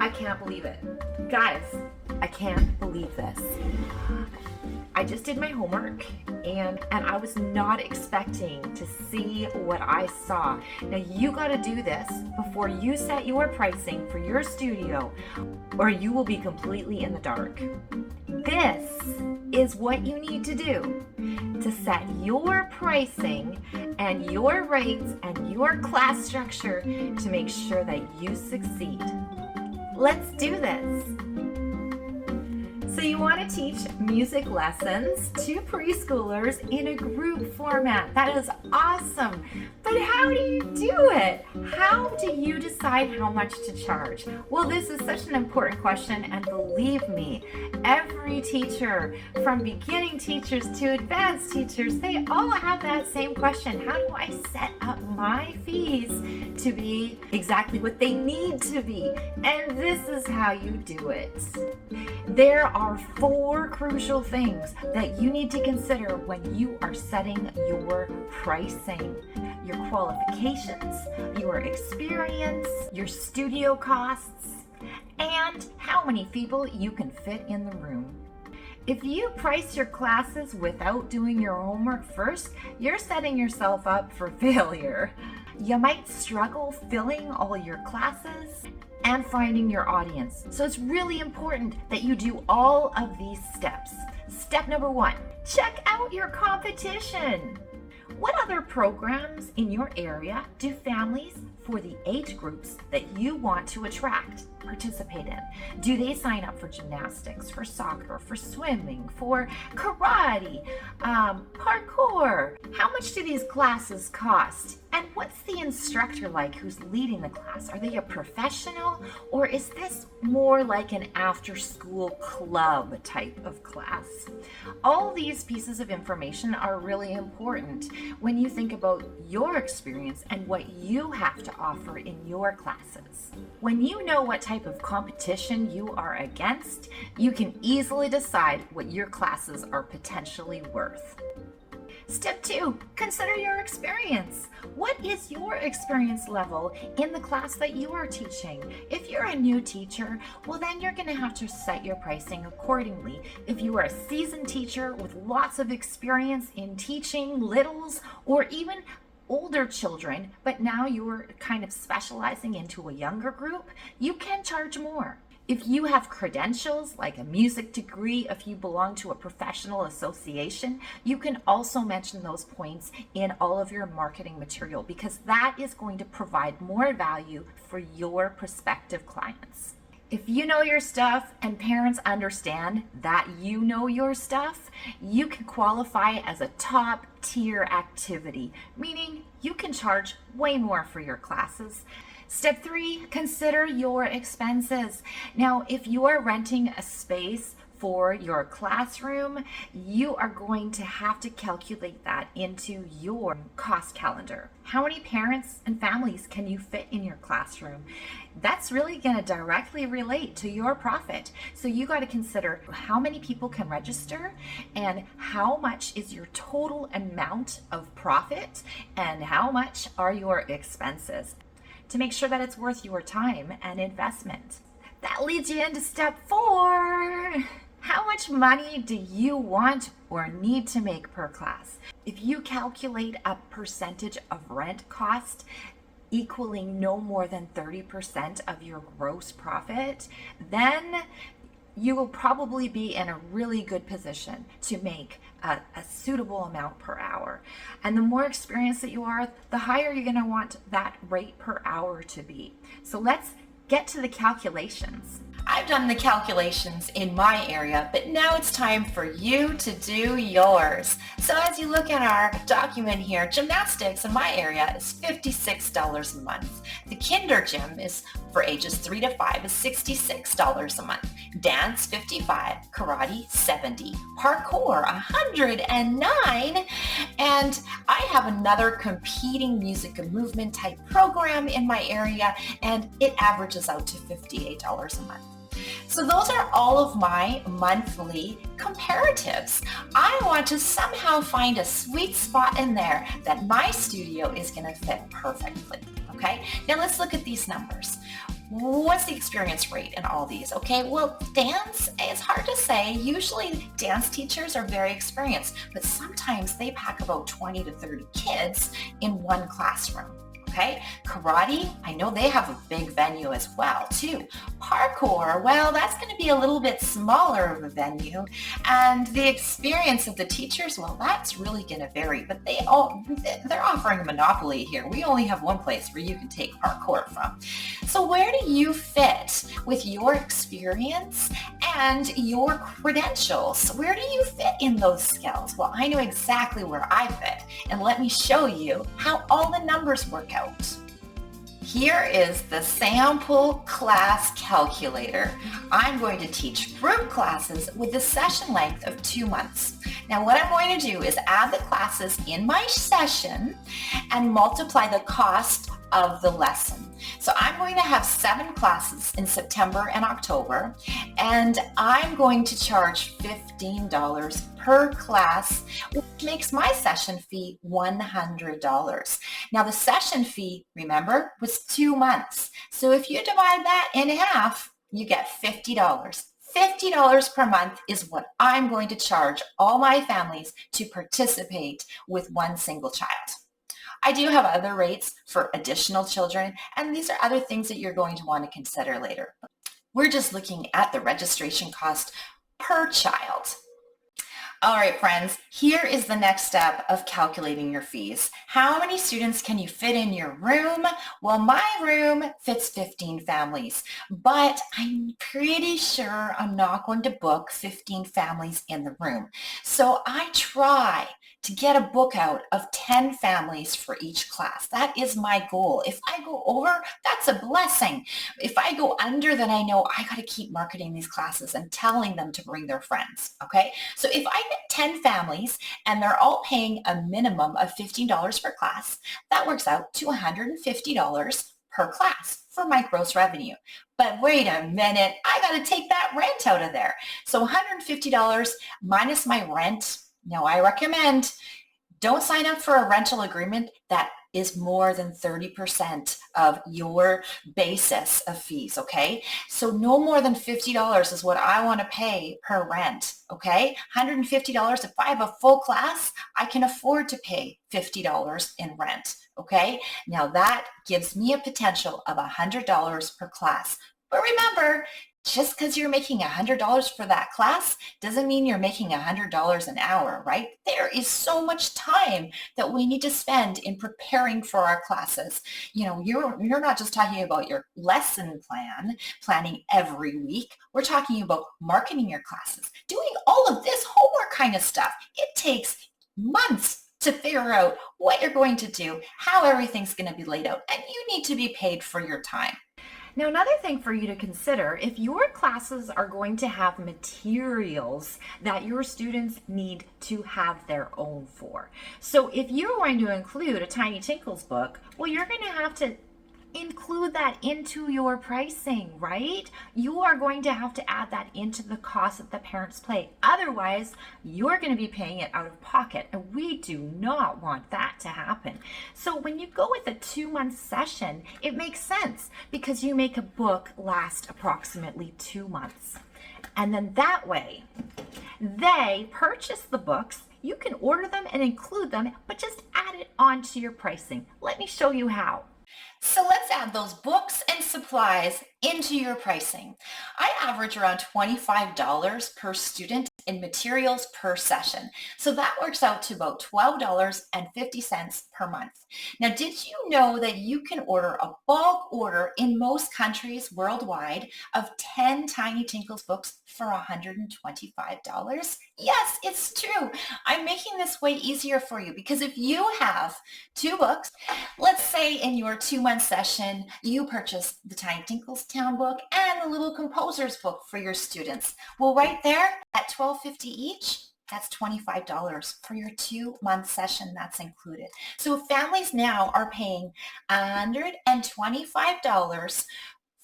I can't believe it. Guys, I can't believe this. I just did my homework and I was not expecting to see what I saw. Now you got to do this before you set your pricing for your studio, or you will be completely in the dark. This is what you need to do to set your pricing and your rates and your class structure to make sure that you succeed. Let's do this. So you want to teach music lessons to preschoolers in a group format. That is awesome. But how do you do it? How do you decide how much to charge? Well, this is such an important question, and believe me, every teacher, from beginning teachers to advanced teachers, they all have that same question. How do I set up my fees to be exactly what they need to be? And this is how you do it. There are 4 crucial things that you need to consider when you are setting your pricing: your qualifications, your experience, your studio costs, and how many people you can fit in the room. If you price your classes without doing your homework first, you're setting yourself up for failure. You might struggle filling all your classes and finding your audience. So it's really important that you do all of these steps. Step number 1, check out your competition. What other programs in your area do families for the age groups that you want to attract participate in? Do they sign up for gymnastics, for soccer, for swimming, for karate, parkour? How much do these classes cost? And what's the instructor like who's leading the class? Are they a professional, or is this more like an after-school club type of class? All these pieces of information are really important when you think about your experience and what you have to offer in your classes. When you know what type of competition you are against, you can easily decide what your classes are potentially worth. Step 2, consider your experience. What is your experience level in the class that you are teaching? If you're a new teacher, well then you're going to have to set your pricing accordingly. If you are a seasoned teacher with lots of experience in teaching littles or even older children, but now you're kind of specializing into a younger group, you can charge more. If you have credentials like a music degree, if you belong to a professional association, you can also mention those points in all of your marketing material, because that is going to provide more value for your prospective clients. If you know your stuff and parents understand that you know your stuff, you can qualify as a top tier activity, meaning you can charge way more for your classes. Step 3, consider your expenses. Now, if you are renting a space for your classroom, you are going to have to calculate that into your cost calendar. How many parents and families can you fit in your classroom? That's really going to directly relate to your profit. So you got to consider how many people can register and how much is your total amount of profit and how much are your expenses, to make sure that it's worth your time and investment. That leads you into step 4. How much money do you want or need to make per class? If you calculate a percentage of rent cost equaling no more than 30% of your gross profit, then you will probably be in a really good position to make a suitable amount per hour. And the more experienced that you are, the higher you're going to want that rate per hour to be. So let's get to the calculations. I've done the calculations in my area, but now it's time for you to do yours. So as you look at our document here, gymnastics in my area is $56 a month. The kinder gym is for ages 3 to 5 is $66 a month. Dance, $55, karate, $70, parkour, $109, and I have another competing music and movement type program in my area, and it averages out to $58 a month. So those are all of my monthly comparatives. I want to somehow find a sweet spot in there that my studio is going to fit perfectly. Okay, now let's look at these numbers. What's the experience rate in all these? Okay, well, dance, it's hard to say. Usually dance teachers are very experienced, but sometimes they pack about 20 to 30 kids in one classroom. Okay, karate, I know they have a big venue as well too. Parkour, well, that's going to be a little bit smaller of a venue, and the experience of the teachers, well, that's really going to vary. But they're offering a monopoly here. We only have one place where you can take parkour from. So where do you fit with your experience and your credentials? Where do you fit in those skills? Well, I know exactly where I fit, and let me show you how all the numbers work out. Here is the sample class calculator. I'm going to teach group classes with a session length of 2 months. Now what I'm going to do is add the classes in my session and multiply the cost of the lesson. So I'm going to have 7 classes in September and October, and I'm going to charge $15 per class, which makes my session fee $100. Now the session fee, remember, was 2 months. So if you divide that in half, you get $50. $50 per month is what I'm going to charge all my families to participate with one single child. I do have other rates for additional children, and these are other things that you're going to want to consider later. We're just looking at the registration cost per child. All right, friends, here is the next step of calculating your fees. How many students can you fit in your room? Well, my room fits 15 families, but I'm pretty sure I'm not going to book 15 families in the room. So I try to get a book out of 10 families for each class. That is my goal. If I go over, that's a blessing. If I go under, then I know I got to keep marketing these classes and telling them to bring their friends, okay? So if I get 10 families and they're all paying a minimum of $15 per class, that works out to $150 per class for my gross revenue. But wait a minute, I got to take that rent out of there. So $150 minus my rent. Now, I recommend don't sign up for a rental agreement that is more than 30% of your basis of fees, okay? So no more than $50 is what I want to pay per rent, okay? $150, if I have a full class, I can afford to pay $50 in rent, okay? Now that gives me a potential of $100 per class. But remember, just because you're making $100 for that class doesn't mean you're making $100 an hour, right? There is so much time that we need to spend in preparing for our classes. You know, you're not just talking about your lesson planning every week. We're talking about marketing your classes, doing all of this homework kind of stuff. It takes months to figure out what you're going to do, how everything's going to be laid out, and you need to be paid for your time. Now, another thing for you to consider, if your classes are going to have materials that your students need to have their own for. So if you're going to include a Tiny Tinkles book, well, you're going to have to include that into your pricing, right? You are going to have to add that into the cost that the parents pay. Otherwise, you're going to be paying it out of pocket, and we do not want that to happen. So when you go with a 2-month session, it makes sense because you make a book last approximately 2 months. And then that way, they purchase the books, you can order them and include them, but just add it onto your pricing. Let me show you how. So let's add those books and supplies into your pricing. I average around $25 per student in materials per session. So that works out to about $12.50 per month. Now, did you know that you can order a bulk order in most countries worldwide of 10 Tiny Tinkles books for $125? Yes, it's true. I'm making this way easier for you because if you have 2 books, let's say in your 2-month session, you purchase the Tiny Tinkles Town book and the Little Composer's book for your students. Well, right there at $12.50 each, that's $25 for your 2-month session. That's included. So families now are paying $125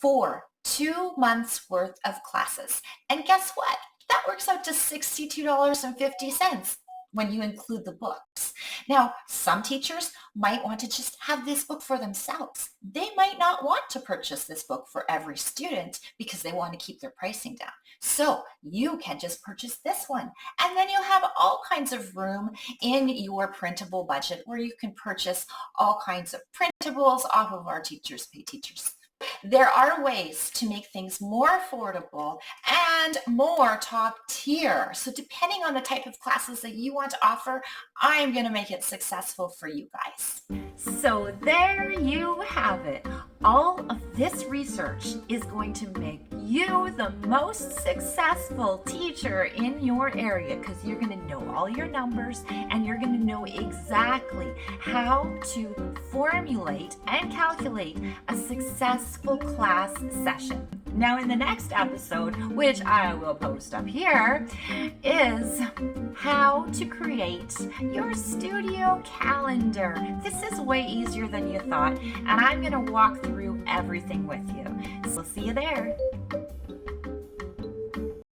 for 2 months worth of classes. And guess what? That works out to $62.50. when you include the books. Now, some teachers might want to just have this book for themselves. They might not want to purchase this book for every student because they want to keep their pricing down. So you can just purchase this one. And then you'll have all kinds of room in your printable budget where you can purchase all kinds of printables off of our Teachers Pay Teachers. There are ways to make things more affordable and more top tier. So depending on the type of classes that you want to offer, I'm going to make it successful for you guys. So there you have it. All of this research is going to make you the most successful teacher in your area because you're going to know all your numbers and you're going to know exactly how to formulate and calculate a successful class session. Now in the next episode, which I will post up here, is how to create your studio calendar. This is way easier than you thought, and I'm going to walk through everything with you. So we'll see you there.